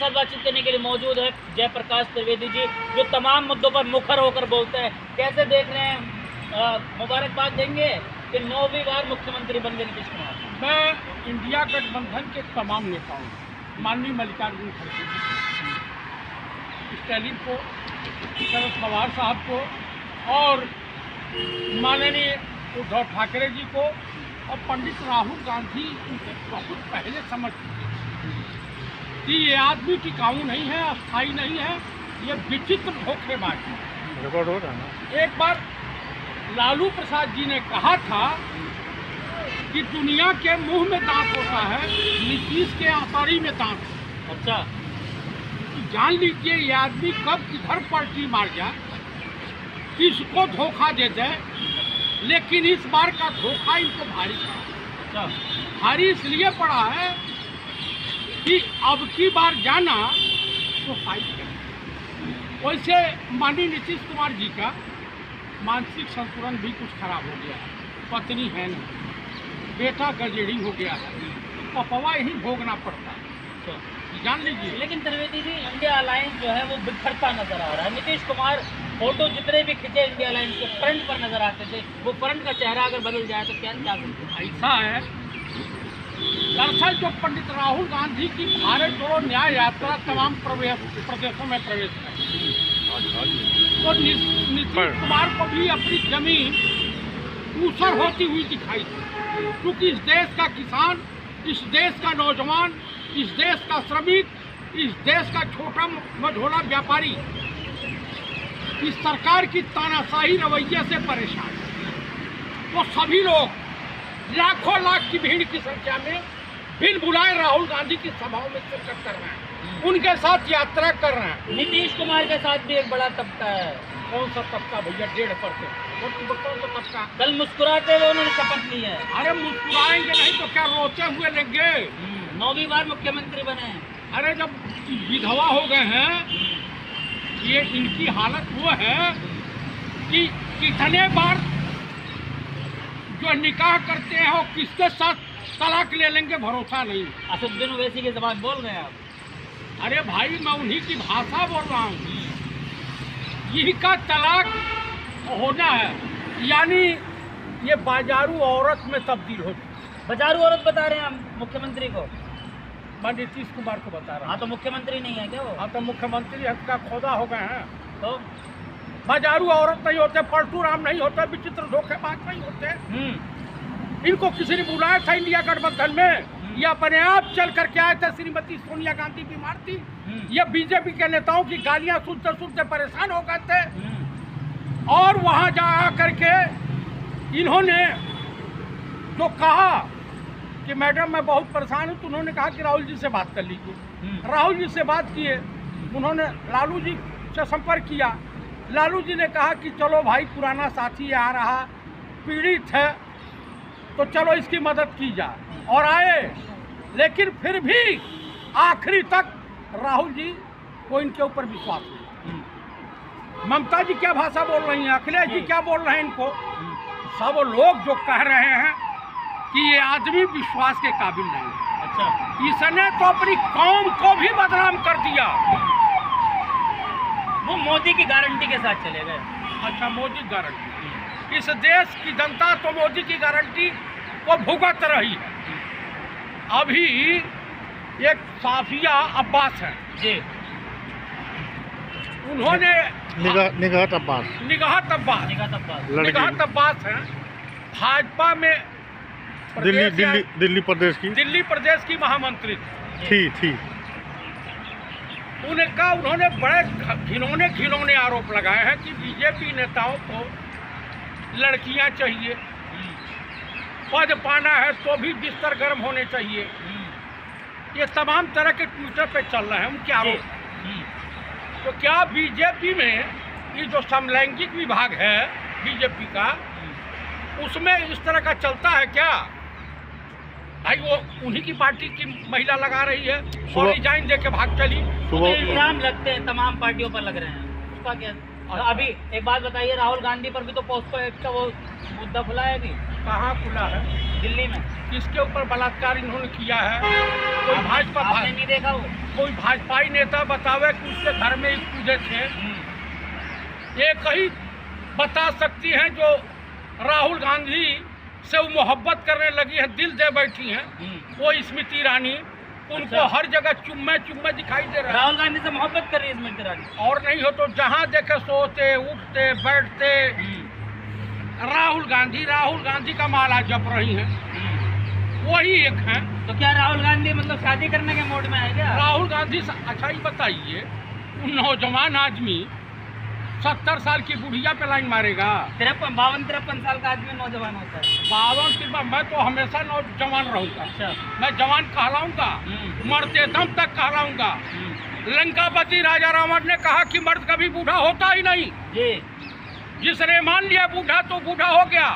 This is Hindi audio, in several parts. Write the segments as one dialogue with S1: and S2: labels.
S1: साथ बातचीत करने के लिए मौजूद है जयप्रकाश त्रिवेदी जी, जो तमाम मुद्दों पर मुखर होकर बोलते हैं। कैसे देख रहे हैं, मुबारकबाद देंगे कि 9वीं बार मुख्यमंत्री बन गए नीतीश कुमार?
S2: मैं इंडिया गठबंधन के तमाम नेताओं, माननीय मल्लिकार्जुन खड़गे जी, स्टालिन को, शरद पवार साहब को और माननीय उद्धव ठाकरे जी को और पंडित राहुल गांधी उनसे बहुत पहले समझ चुके कि ये आदमी टिकाऊ नहीं है, अस्थायी नहीं है, ये विचित्र धोखेबाज है।
S3: रिकॉर्ड हो रहा है ना।
S2: एक बार लालू प्रसाद जी ने कहा था कि दुनिया के मुंह में दांत होता है, नीतीश के आंतड़ी में दांत है।
S1: अच्छा,
S2: जान लीजिए ये आदमी कब किधर पलटी मार जाए, किसको धोखा दे दे, लेकिन इस बार का धोखा इनको भारी पड़ा। भारी इसलिए पड़ा है कि अब की बार जाना तो फाइट करें। वैसे माननीय नीतीश कुमार जी का मानसिक संतुलन भी कुछ खराब हो गया है, पत्नी है नहीं, बेटा गजेड़ी हो गया है, पपवा यही भोगना पड़ता है, जान लीजिए।
S1: लेकिन त्रिवेदी जी, इंडिया अलायंस जो है वो बिखरता नजर आ रहा है। नीतीश कुमार फोटो जितने भी खींचे इंडिया अलायंस के फ्रंट पर नजर आते थे, वो फ्रंट का चेहरा अगर बदल जाए तो क्या
S2: ऐसा है। दरअसल जो पंडित राहुल गांधी की भारत जोड़ो न्याय यात्रा तमाम प्रदेशों में प्रवेश है, तो नीतीश कुमार को भी अपनी जमीन ऊसर होती हुई दिखाई दी, क्योंकि इस देश का किसान, इस देश का नौजवान, इस देश का श्रमिक, इस देश का छोटा मझोला व्यापारी इस सरकार की तानाशाही रवैये से परेशान है। तो सभी लोग लाखों लाख की भीड़ की संख्या में बिन बुलाए राहुल गांधी की सभाओं में शिरकत कर रहे हैं, उनके साथ यात्रा कर रहे हैं।
S1: नीतीश कुमार के साथ भी एक बड़ा तबका है।
S2: कौन सा तबका भैया? 1.5%। कौन सा तबका?
S1: कल मुस्कुराते हुए उन्होंने शपथ ली है।
S2: अरे मुस्कुराएंगे नहीं तो क्या रोते हुए लेंगे?
S1: 9वीं बार मुख्यमंत्री बने हैं।
S2: अरे जब विधवा हो गए हैं, ये इनकी हालत वो है कि कितने बार जो निकाह करते हैं और किसके साथ तलाक ले लेंगे, भरोसा नहीं।
S1: असदुद्दीन ओवैसी की जबान बोल रहे हैं आप?
S2: अरे भाई, मैं उन्हीं की भाषा बोल रहा हूँ। यही का तलाक होना है, यानी ये बाजारू औरत में तब्दील हो।
S1: बाजारू औरत बता रहे हैं हम मुख्यमंत्री को?
S2: मैं नीतीश कुमार को बता रहा हूँ।
S1: हाँ, तो मुख्यमंत्री नहीं है क्या वो?
S2: हाँ, तो मुख्यमंत्री हद का खोदा हो गए हैं।
S1: तो
S2: बाजारू औरत नहीं होते, पलटू राम नहीं होते, विचित्र धोखेबाज नहीं होते। इनको किसी ने बुलाया था इंडिया गठबंधन में, ये अपने आप चल करके आए थे। श्रीमती सोनिया गांधी बीमार थी, ये बीजेपी के नेताओं की गालियां सुनते सुनते परेशान हो गए थे, और वहां जा करके इन्होंने जो कहा कि मैडम मैं बहुत परेशान हूँ, तो उन्होंने कहा कि राहुल जी से बात कर लीजिए। राहुल जी से बात किए, उन्होंने लालू जी से संपर्क किया। लालू जी ने कहा कि चलो भाई, पुराना साथी आ रहा, पीड़ित है, तो चलो इसकी मदद की जाए, और आए। लेकिन फिर भी आखिरी तक राहुल जी को इनके ऊपर विश्वास नहीं। ममता जी क्या भाषा बोल रही हैं, अखिलेश जी क्या बोल रहे हैं, इनको सब लोग जो कह रहे हैं कि ये आदमी विश्वास के काबिल नहीं है।
S1: अच्छा,
S2: इसने तो अपनी कौम को भी बदनाम कर दिया।
S1: वो मोदी की गारंटी के साथ चले गए।
S2: अच्छा, मोदी गारंटी? इस देश की जनता तो मोदी की गारंटी को भुगत रही है। अभी एक साफिया अब्बास है
S1: जी,
S2: उन्होंने
S3: निगाहत अब्बास
S2: है, भाजपा में
S3: दिल्ली
S2: प्रदेश की महामंत्री
S3: थी।
S2: उन्होंने बड़े घिनौने आरोप लगाए हैं कि बीजेपी नेताओं को लड़कियां चाहिए, पद पाना है तो भी बिस्तर गर्म होने चाहिए। ये तमाम तरह के ट्विटर पे चल रहे हैं उनके आरोप। तो क्या बीजेपी में ये जो समलैंगिक विभाग है बीजेपी का, उसमें इस तरह का चलता है क्या? भाई, वो उन्हीं की पार्टी की महिला लगा रही है और रिजाइन दे के भाग चली।
S1: तो इल्जाम लगते हैं, तमाम पार्टियों पर लग रहे हैं, उसका क्या? अभी एक बात बताइए, राहुल गांधी पर भी तो पॉस्को एक्ट का वो मुद्दा खुला है अभी?
S2: कहाँ खुला है?
S1: दिल्ली में
S2: किसके ऊपर बलात्कार इन्होंने किया है? कोई भाजपा
S1: आपने नहीं देखा वो?
S2: कोई भाजपाई नेता बतावे कि उसके घर में एक कूदे थे। एक ही बता सकती हैं जो राहुल गांधी से वो मोहब्बत करने लगी है, दिल दे बैठी हैं, वो स्मृति ईरानी। उनको
S1: अच्छा।
S2: हर जगह चुम्मे दिखाई दे रहा है।
S1: राहुल गांधी से मोहब्बत कर रही है स्मृति ईरानी।
S2: और नहीं हो तो जहाँ देखे सोते उठते बैठते राहुल गांधी का माला जप रही हैं। वही एक हैं।
S1: तो क्या राहुल गांधी मतलब शादी करने के मूड में है क्या?
S2: राहुल गांधी अच्छा ही बताइए, नौजवान आदमी 70 साल की बुढ़िया पे लाइन मारेगा?
S1: 52-53 साल का आदमी नौजवान होता है।
S2: 52 मैं तो हमेशा नौजवान रहूंगा।
S1: अच्छा।
S2: मैं जवान कहलाऊंगा, मरते दम तक कहलाऊंगा। लंकापति राजा रावण ने कहा कि मर्द कभी बूढ़ा होता ही नहीं
S1: जी।
S2: जिसने मान लिया बूढ़ा तो बूढ़ा हो गया।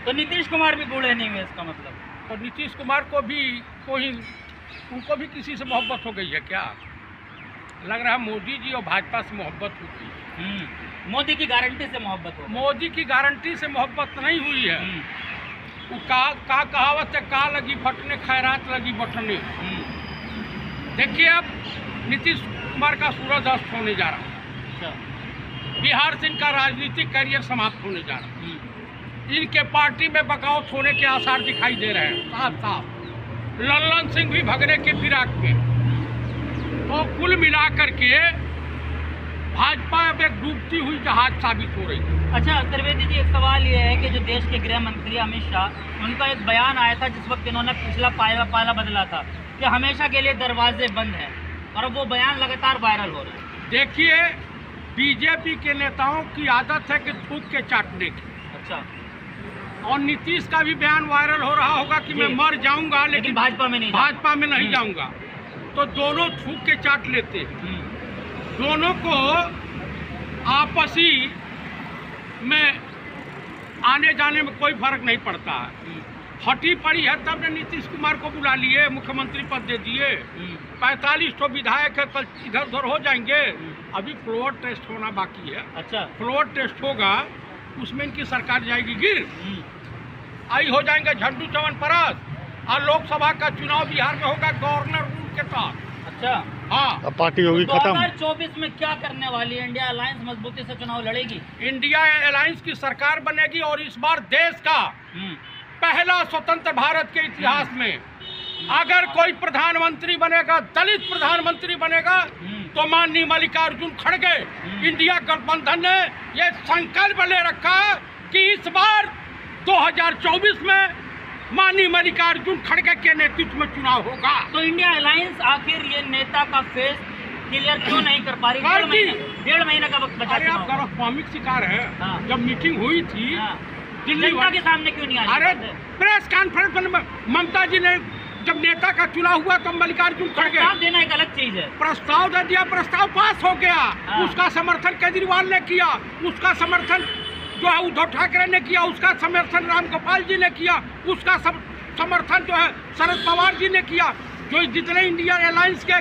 S1: तो नीतीश कुमार भी बूढ़े नहीं हुए इसका मतलब?
S2: तो नीतीश कुमार को भी उनको भी किसी से मोहब्बत हो गई है क्या? लग रहा है मोदी जी और भाजपा से मोहब्बत हो गई।
S1: मोदी की गारंटी से मोहब्बत हो?
S2: मोदी की गारंटी से मोहब्बत नहीं हुई है। वो का कहावत है, का लगी फटने खैरात लगी बटने। देखिए अब नीतीश कुमार का सूरज अस्त होने जा रहा है। बिहार से इनका राजनीतिक करियर समाप्त होने जा रहा है। इनके पार्टी में बगावत होने के आसार दिखाई दे रहे हैं साफ साफ। लल्लन सिंह भी भगने के फिराक में। तो कुल मिलाकर के भाजपा अब एक डूबती हुई जहाज साबित हो रही है।
S1: अच्छा त्रिवेदी जी, एक सवाल ये है कि जो देश के गृह मंत्री अमित शाह, उनका एक बयान आया था जिस वक्त इन्होंने पिछला पाला बदला था कि हमेशा के लिए दरवाजे बंद हैं, और अब वो बयान लगातार वायरल हो रहा है।
S2: देखिए बीजेपी के नेताओं की आदत है कि थूक के चाटने की।
S1: अच्छा।
S2: और नीतीश का भी बयान वायरल हो रहा होगा कि मैं मर जाऊंगा लेकिन
S1: भाजपा में नहीं
S2: जाऊंगा। तो दोनों थूक के चाट लेते हैं। दोनों को आपसी में आने जाने में कोई फर्क नहीं पड़ता है। फटी पड़ी है तब ने नीतीश कुमार को बुला लिए, मुख्यमंत्री पद दे दिए। 45 तो विधायक है, कल इधर उधर हो जाएंगे। अभी फ्लोर टेस्ट होना बाकी है। अच्छा। फ्लोर टेस्ट होगा, उसमें इनकी सरकार जाएगी गिर। आई हो जाएंगे झंडू चवन परस, और लोकसभा का चुनाव बिहार में होगा गवर्नर रूल के साथ। अच्छा। हाँ,
S3: अब पार्टी होगी खत्म।
S1: 2024 में क्या करने वाली है इंडिया अलायंस? मजबूती से चुनाव लड़ेगी?
S2: इंडिया अलायंस की सरकार बनेगी, और इस बार देश का पहला स्वतंत्र भारत के इतिहास में अगर कोई प्रधानमंत्री बनेगा, दलित प्रधानमंत्री बनेगा, तो माननीय मल्लिकार्जुन खड़गे इंडिया गठबंधन ने ये संकल्प ले रखा कि इस बार 2024 में माननीय मल्लिकार्जुन खड़गे के नेतृत्व में चुनाव होगा।
S1: तो इंडिया अलायंस आखिर ये नेता का फेस क्लियर क्यों नहीं कर पा रही? 1.5 महीने का वक्त बचा।
S2: अरे आप गलतफहमी शिकार है।
S1: हाँ।
S2: जब मीटिंग हुई थी
S1: दिल्ली के सामने क्यों नहीं आई?
S2: अरे प्रेस कॉन्फ्रेंस में ममता जी ने जब नेता का चुनाव हुआ तो मल्लिकार्जुन खड़गे
S1: प्रस्ताव देना एक अलग चीज है।
S2: प्रस्ताव दे दिया, प्रस्ताव पास हो गया। उसका समर्थन केजरीवाल ने किया, उसका समर्थन जो है उद्धव ठाकरे ने किया, उसका समर्थन राम गोपाल जी ने किया, उसका समर्थन जो है शरद पवार जी ने किया, जो जितने इंडिया अलायंस के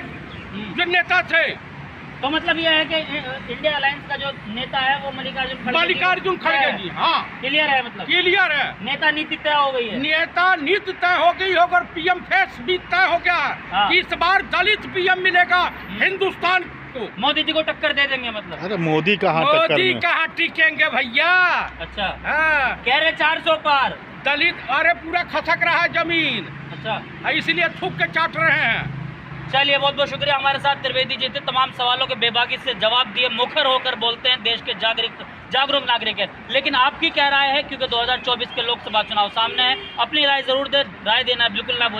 S2: जो नेता थे।
S1: तो मतलब ये है कि इंडिया अलायंस का जो नेता है वो मल्लिकार्जुन
S2: खड़गे जी। हाँ,
S1: क्लियर है, मतलब क्लियर
S2: है।
S1: नेता नीति तय हो गई है।
S2: नेता नीति तय हो गई होगा, और पीएम फेस भी तय हो गया। हाँ। इस बार दलित पीएम मिलेगा हिंदुस्तान को। मोदी जी को टक्कर दे देंगे मतलब?
S3: अरे मोदी कहाँ
S2: टिकेंगे भैया?
S1: अच्छा।
S2: हाँ।
S1: कह रहे 400 पार
S2: दलित। अरे पूरा खसक रहा है जमीन। अच्छा। इसलिए थूक के चाट रहे हैं।
S1: चलिए, बहुत बहुत शुक्रिया। हमारे साथ त्रिवेदी जी थे, तमाम सवालों के बेबाकी से जवाब दिए, मुखर होकर बोलते हैं, देश के जागरूक नागरिक है। लेकिन आपकी क्या राय है? क्योंकि 2024 के लोकसभा चुनाव सामने है, अपनी राय जरूर दे। राय देना बिल्कुल ना भूलें।